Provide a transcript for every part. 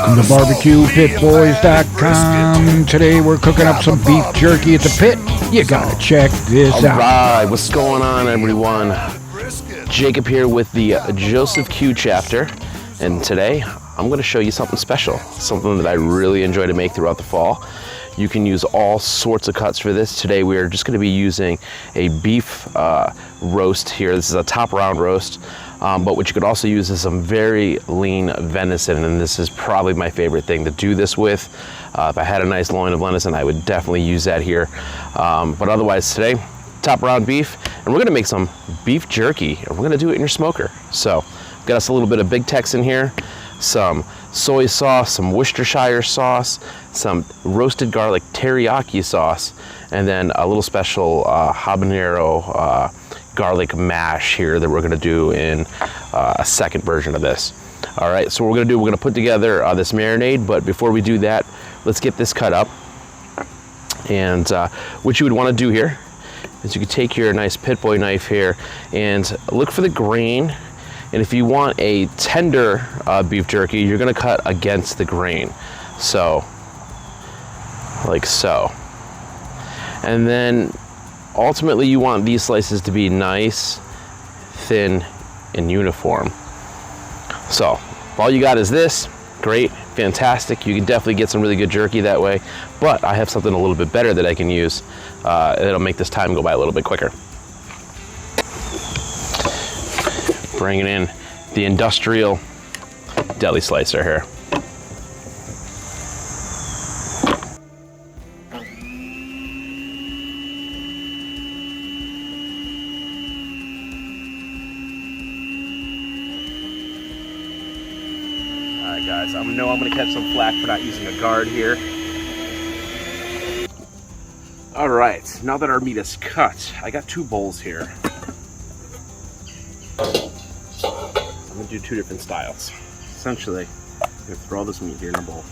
Welcome to BBQPitBoys.com. Today we're cooking up some beef jerky at the pit. You gotta check this out. Alright, what's going on, everyone? Jacob here with the Joseph Q chapter, and today I'm going to show you something special, something that I really enjoy to make throughout the fall. You can use all sorts of cuts for this. Today we are just going to be using a beef roast here. This is a top round roast, but what you could also use is some very lean venison, and this is probably my favorite thing to do this with. If I had a nice loin of venison, I would definitely use that here. But otherwise today, top round beef, and we're going to make some beef jerky, and we're going to do it in your smoker. So got us a little bit of big Texan here, some soy sauce, some Worcestershire sauce, some roasted garlic teriyaki sauce, and then a little special habanero garlic mash here that we're going to do in a second version of this. All right, so what we're going to do, we're going to put together this marinade, but before we do that, let's get this cut up. And what you would want to do here is you could take your nice Pit Boy knife here and look for the grain. And if you want a tender beef jerky, you're gonna cut against the grain. So, like so. And then ultimately you want these slices to be nice, thin, and uniform. So, if all you got is this, great, fantastic. You can definitely get some really good jerky that way, but I have something a little bit better that I can use that'll make this time go by a little bit quicker. Bringing in the industrial deli slicer here. Alright guys, I know I'm going to catch some flack for not using a guard here. Alright, now that our meat is cut, I got two bowls here. I'm going to do two different styles. Essentially, I'm going to throw this meat here in a bowl.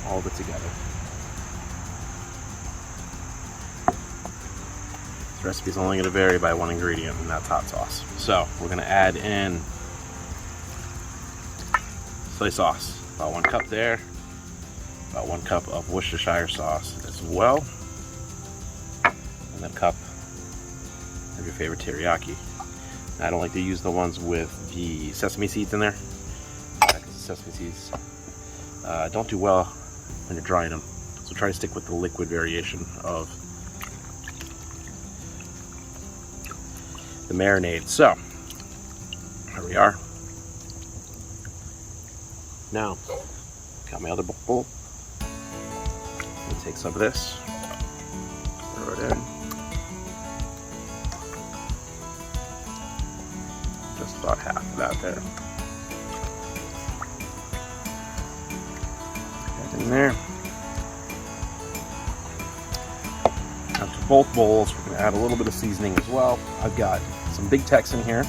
All of it together. This recipe is only going to vary by one ingredient, and that's hot sauce. So, we're going to add in soy sauce. About 1 cup there. About 1 cup of Worcestershire sauce as well. And then a cup of your favorite teriyaki. I don't like to use the ones with the sesame seeds in there, because the sesame seeds don't do well when you're drying them. So try to stick with the liquid variation of the marinade. So, here we are. Now, got my other bowl. I'm gonna take some of this, throw it in. Just about half of that there. Get in there. Now to both bowls, we're gonna add a little bit of seasoning as well. I've got some big Texan here.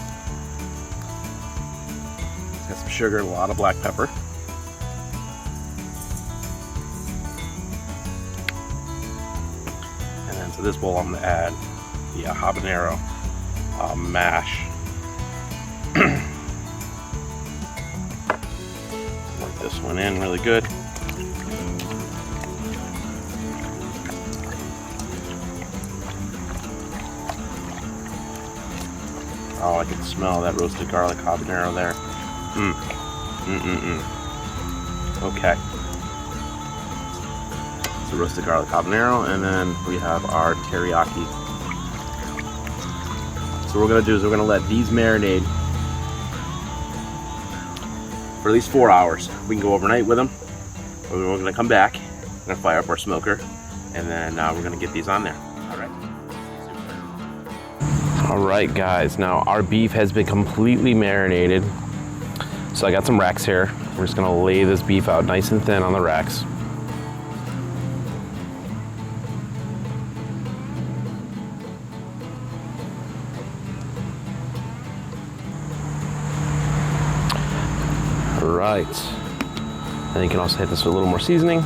It's got some sugar, a lot of black pepper. To this bowl, I'm going to add the habanero mash. Work this one in really good. Oh, I can smell that roasted garlic habanero there. Okay. So roasted garlic habanero, and then we have our teriyaki. So what we're going to do is we're going to let these marinate for at least 4 hours. We can go overnight with them, or we're going to come back, we're going to fire up our smoker, and then we're going to get these on there. Alright guys, now our beef has been completely marinated. So I got some racks here. We're just going to lay this beef out nice and thin on the racks. Right, and you can also hit this with a little more seasoning.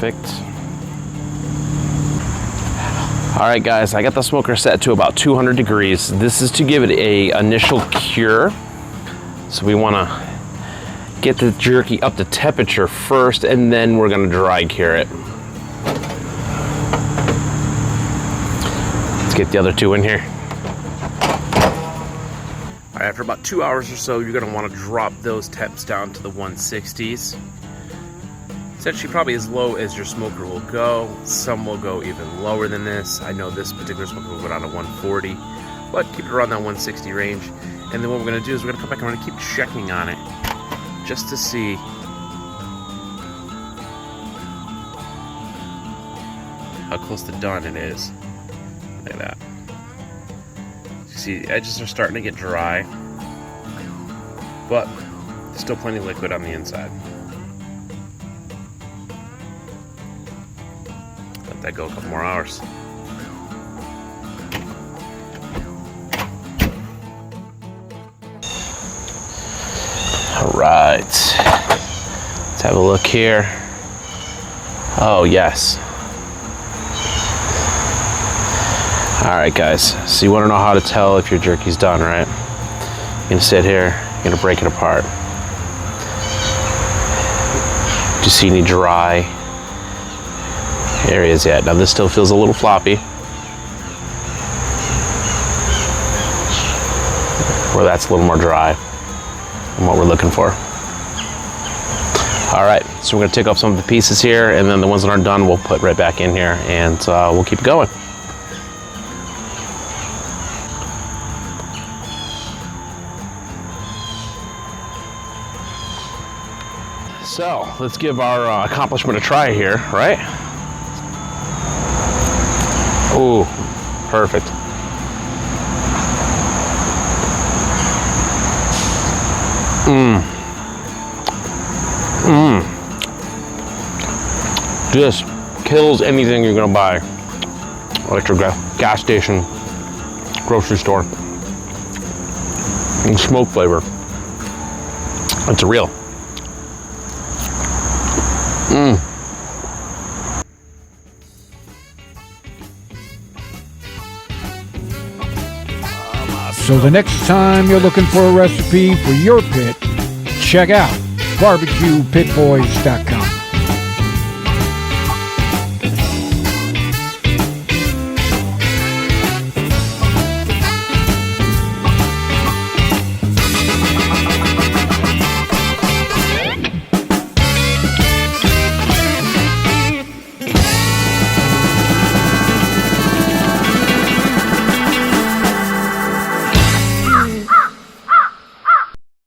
Perfect. All right, guys, I got the smoker set to about 200 degrees. This is to give it a initial cure. So we want to get the jerky up to temperature first, and then we're going to dry cure it. Let's get the other two in here. All right, after about 2 hours or so, you're going to want to drop those temps down to the 160s. Essentially probably as low as your smoker will go. Some will go even lower than this. I know this particular smoker will go down to 140, but keep it around that 160 range. And then what we're going to do is we're going to come back and we're going to keep checking on it just to see how close to done it is. Look at that. You see, the edges are starting to get dry, but there's still plenty of liquid on the inside. Let that go a couple more hours. All right, let's have a look here. Oh, yes. All right, guys, so you want to know how to tell if your jerky's done, right? You're gonna sit here, you're gonna break it apart. Do you see any dry areas yet? Now this still feels a little floppy. Where that's a little more dry than what we're looking for. All right, so we're gonna take off some of the pieces here, and then the ones that aren't done we'll put right back in here, and we'll keep going. So let's give our accomplishment a try here, right? Ooh, perfect. Just kills anything you're gonna buy at your gas station, grocery store. And smoke flavor. It's real. So the next time you're looking for a recipe for your pit, check out BBQPitBoys.com.